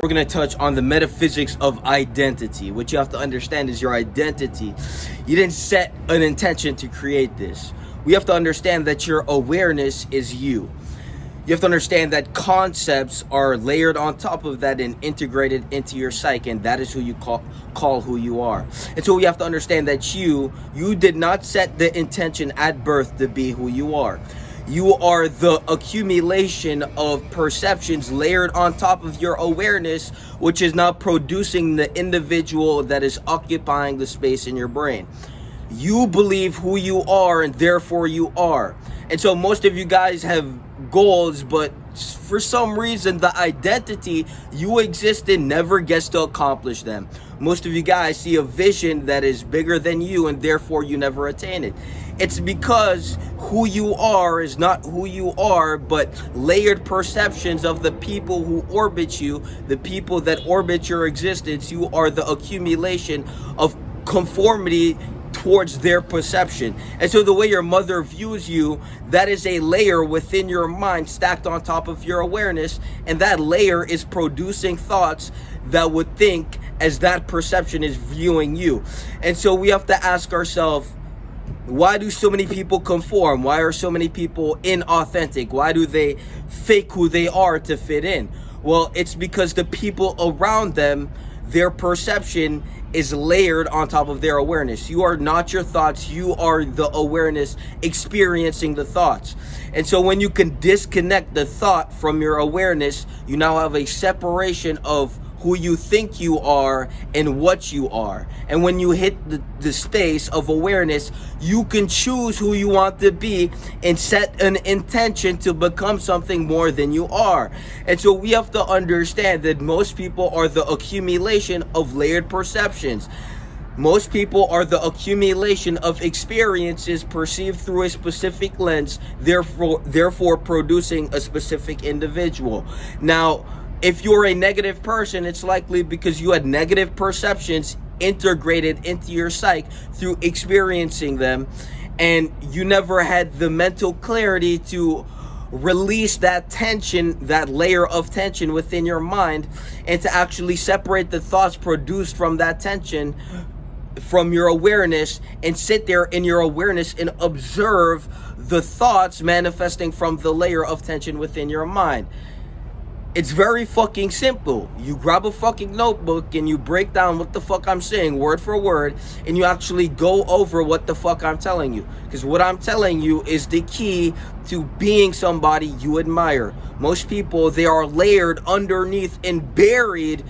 we're going to touch on the metaphysics of identity. What you have to understand is your identity. You didn't set an intention to create this. We have to understand that your awareness is you. You have to understand that concepts are layered on top of that and integrated into your psyche, and that is who you call who you are. And so we have to understand that you did not set the intention at birth to be who you are. You are the accumulation of perceptions layered on top of your awareness, which is now producing the individual that is occupying the space in your brain. You believe who you are, and therefore you are. And so most of you guys have goals, but for some reason the identity you exist in never gets to accomplish them. Most of you guys see a vision that is bigger than you, and therefore you never attain it. It's because who you are is not who you are, but layered perceptions of the people who orbit you, the people that orbit your existence. You are the accumulation of conformity towards their perception. And so the way your mother views you, that is a layer within your mind stacked on top of your awareness, and that layer is producing thoughts that would think as that perception is viewing you. And so we have to ask ourselves, why do so many people conform? Why are so many people inauthentic? Why do they fake who they are to fit in? Well, it's because the people around them, their perception is layered on top of their awareness. You are not your thoughts. You are the awareness experiencing the thoughts. And so when you can disconnect the thought from your awareness, you now have a separation of who you think you are and what you are. And when you hit the space of awareness, you can choose who you want to be and set an intention to become something more than you are. And so we have to understand that most people are the accumulation of layered perceptions. Most people are the accumulation of experiences perceived through a specific lens, therefore producing a specific individual. Now, if you're a negative person, it's likely because you had negative perceptions integrated into your psyche through experiencing them, and you never had the mental clarity to release that tension, that layer of tension within your mind, and to actually separate the thoughts produced from that tension from your awareness and sit there in your awareness and observe the thoughts manifesting from the layer of tension within your mind. It's very fucking simple. You grab a fucking notebook and you break down what the fuck I'm saying word for word, and you actually go over what the fuck I'm telling you. Because what I'm telling you is the key to being somebody you admire. Most people, they are layered underneath and buried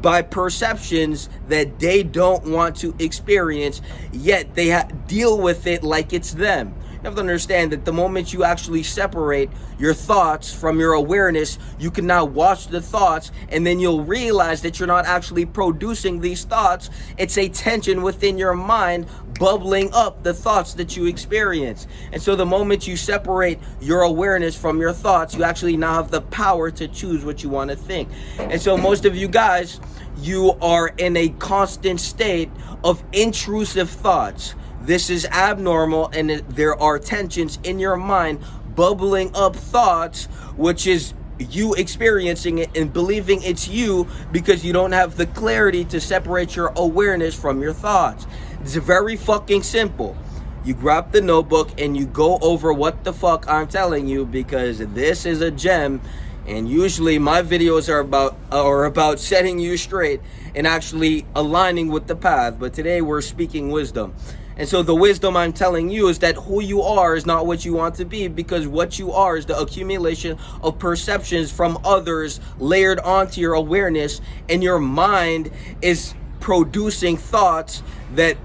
by perceptions that they don't want to experience, yet they deal with it like it's them. You have to understand that the moment you actually separate your thoughts from your awareness, you can now watch the thoughts, and then you'll realize that you're not actually producing these thoughts. It's a tension within your mind bubbling up the thoughts that you experience. And so the moment you separate your awareness from your thoughts, you actually now have the power to choose what you want to think. And so most of you guys, you are in a constant state of intrusive thoughts. This is abnormal, and there are tensions in your mind bubbling up thoughts, which is you experiencing it and believing it's you because you don't have the clarity to separate your awareness from your thoughts. It's very fucking simple. You grab the notebook and you go over what the fuck I'm telling you, because this is a gem. And usually my videos are about setting you straight and actually aligning with the path. But today we're speaking wisdom. And so the wisdom I'm telling you is that who you are is not what you want to be, because what you are is the accumulation of perceptions from others layered onto your awareness, and your mind is producing thoughts that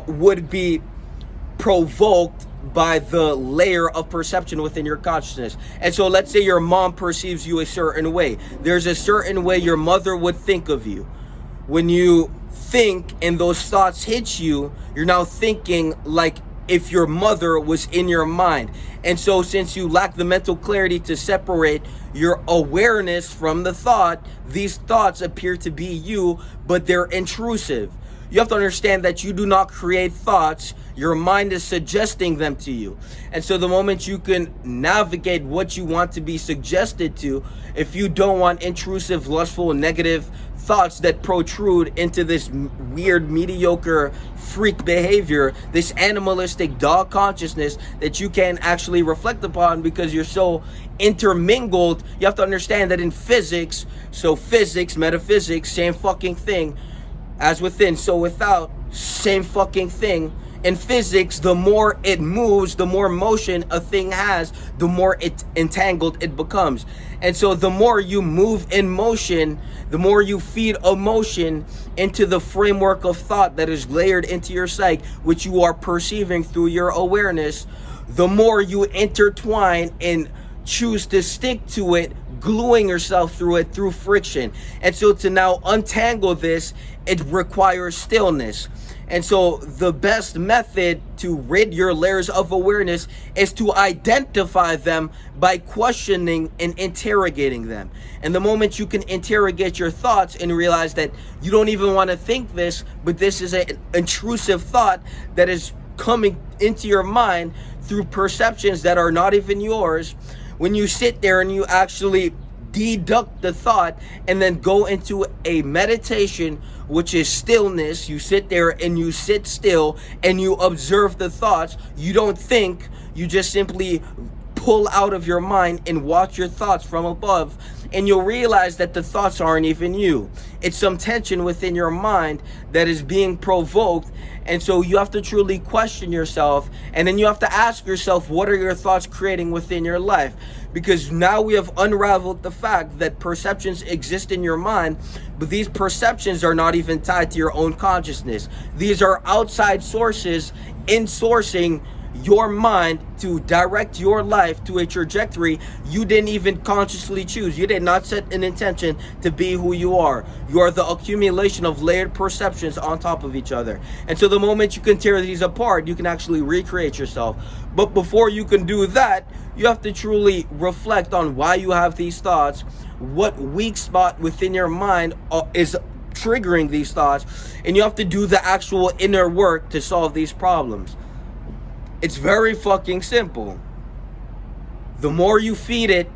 would be provoked by the layer of perception within your consciousness. And so let's say your mom perceives you a certain way. There's a certain way your mother would think of you. When you think and those thoughts hit you, you're now thinking like if your mother was in your mind. And so since you lack the mental clarity to separate your awareness from the thought, these thoughts appear to be you, but they're intrusive. You have to understand that you do not create thoughts. Your mind is suggesting them to you. And so the moment you can navigate what you want to be suggested to, if you don't want intrusive, lustful, negative thoughts that protrude into this weird, mediocre freak behavior, this animalistic dog consciousness that you can actually reflect upon because you're so intermingled, you have to understand that in physics, so physics, metaphysics, same fucking thing, as within, so without, same fucking thing. In physics, the more it moves, the more motion a thing has, the more it entangled it becomes. And so the more you move in motion, the more you feed emotion into the framework of thought that is layered into your psyche, which you are perceiving through your awareness, the more you intertwine and choose to stick to it, gluing yourself through it through friction. And so to now untangle this, it requires stillness. And so the best method to rid your layers of awareness is to identify them by questioning and interrogating them. And the moment you can interrogate your thoughts and realize that you don't even want to think this, but this is an intrusive thought that is coming into your mind through perceptions that are not even yours, when you sit there and you actually deduct the thought and then go into a meditation, which is stillness. You sit there and you sit still and you observe the thoughts. You don't think, you just simply pull out of your mind and watch your thoughts from above, and you'll realize that the thoughts aren't even you. It's some tension within your mind that is being provoked. And so you have to truly question yourself, and then you have to ask yourself, what are your thoughts creating within your life? Because now we have unraveled the fact that perceptions exist in your mind, but these perceptions are not even tied to your own consciousness. These are outside sources insourcing your mind to direct your life to a trajectory you didn't even consciously choose. You did not set an intention to be who you are. You are the accumulation of layered perceptions on top of each other. And so the moment you can tear these apart, you can actually recreate yourself. But before you can do that, you have to truly reflect on why you have these thoughts, what weak spot within your mind is triggering these thoughts, and you have to do the actual inner work to solve these problems. It's very fucking simple. The more you feed it,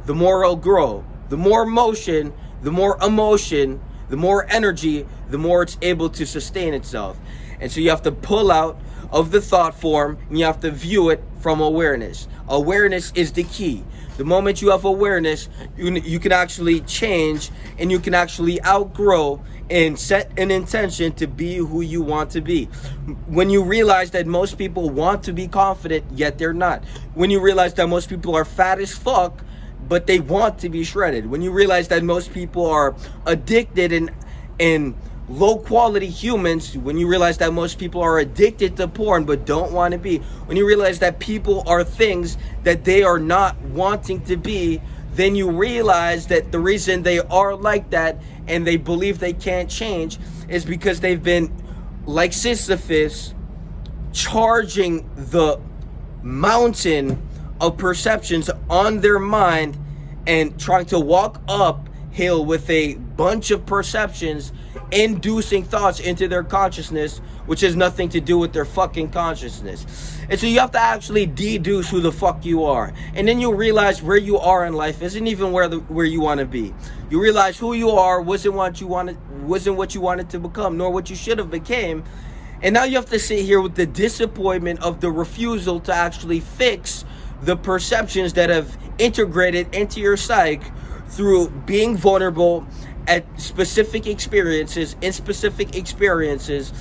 the more it'll grow. The more motion, the more emotion, the more energy, the more it's able to sustain itself. And so you have to pull out of the thought form and you have to view it from awareness. Awareness is the key. The moment you have awareness, you can actually change and you can actually outgrow and set an intention to be who you want to be. When you realize that most people want to be confident, yet they're not. When you realize that most people are fat as fuck, but they want to be shredded. When you realize that most people are addicted and low quality humans, when you realize that most people are addicted to porn but don't want to be, when you realize that people are things that they are not wanting to be, then you realize that the reason they are like that and they believe they can't change is because they've been, like Sisyphus, charging the mountain of perceptions on their mind and trying to walk uphill with a bunch of perceptions, inducing thoughts into their consciousness, which has nothing to do with their fucking consciousness. And so you have to actually deduce who the fuck you are. And then you'll realize where you are in life isn't even where you want to be. You realize who you are wasn't what you wanted to become, nor what you should have became. And now you have to sit here with the disappointment of the refusal to actually fix the perceptions that have integrated into your psyche through being vulnerable at specific experiences, in specific experiences.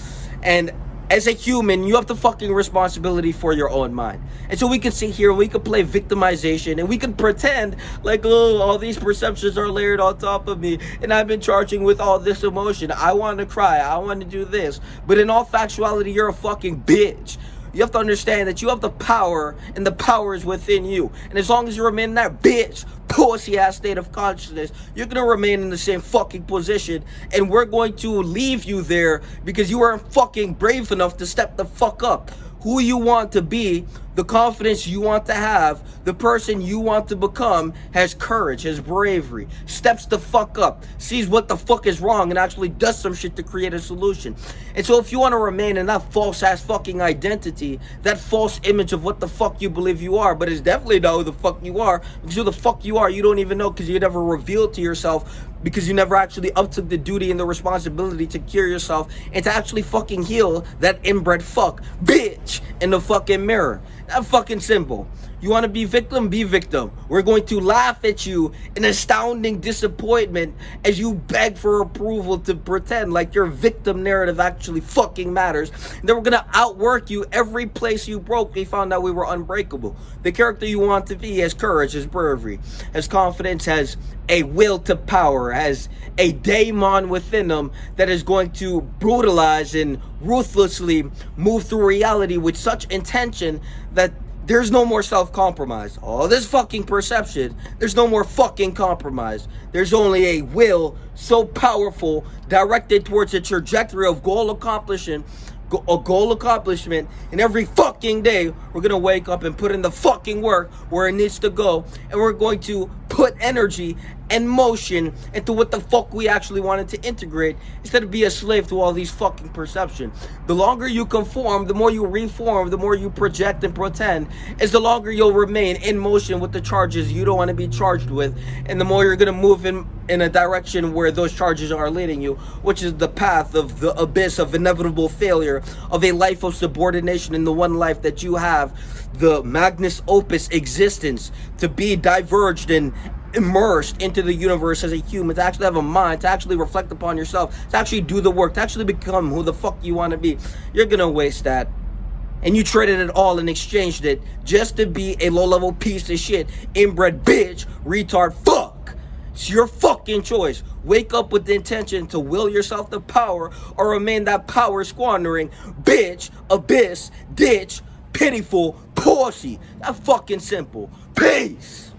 And as a human, you have the fucking responsibility for your own mind. And so we can sit here, we could play victimization, and we could pretend like, oh, all these perceptions are layered on top of me, and I've been charging with all this emotion. I want to cry, I want to do this. But in all factuality, you're a fucking bitch. You have to understand that you have the power, and the power is within you. And as long as you remain in that bitch, pussy-ass state of consciousness, you're going to remain in the same fucking position. And we're going to leave you there because you weren't fucking brave enough to step the fuck up. Who you want to be the confidence you want to have, the person you want to become, has courage, has bravery, steps the fuck up, sees what the fuck is wrong, and actually does some shit to create a solution. And so if you want to remain in that false ass fucking identity, that false image of what the fuck you believe you are, but it's definitely not who the fuck you are, because who the fuck you are, you don't even know, because you never revealed to yourself, because you never actually uptook the duty and the responsibility to cure yourself and to actually fucking heal that inbred fuck bitch in the fucking mirror. That fucking simple. You want to be victim? Be victim. We're going to laugh at you in astounding disappointment as you beg for approval to pretend like your victim narrative actually fucking matters. And then we're going to outwork you every place you broke. We found out we were unbreakable. The character you want to be has courage, has bravery, has confidence, has a will to power, has a daemon within them that is going to brutalize and ruthlessly move through reality with such intention that there's no more self-compromise. All this fucking perception, there's no more fucking compromise. There's only a will so powerful, directed towards a trajectory of goal accomplishment, and every fucking day we're gonna wake up and put in the fucking work where it needs to go, and we're going to put energy and motion into what the fuck we actually wanted to integrate, instead of be a slave to all these fucking perception. The longer you conform, the more you reform, the more you project and pretend, is the longer you'll remain in motion with the charges you don't want to be charged with, and the more you're gonna move in a direction where those charges are leading you, which is the path of the abyss of inevitable failure, of a life of subordination in the one life that you have, the magnus opus existence, to be diverged and immersed into the universe as a human, to actually have a mind, to actually reflect upon yourself, to actually do the work, to actually become who the fuck you want to be. You're gonna waste that. And you traded it all and exchanged it just to be a low-level piece of shit, inbred bitch, retard fuck. It's your fucking choice. Wake up with the intention to will yourself to power, or remain that power squandering bitch, abyss, ditch, pitiful pussy. That fucking simple. Peace.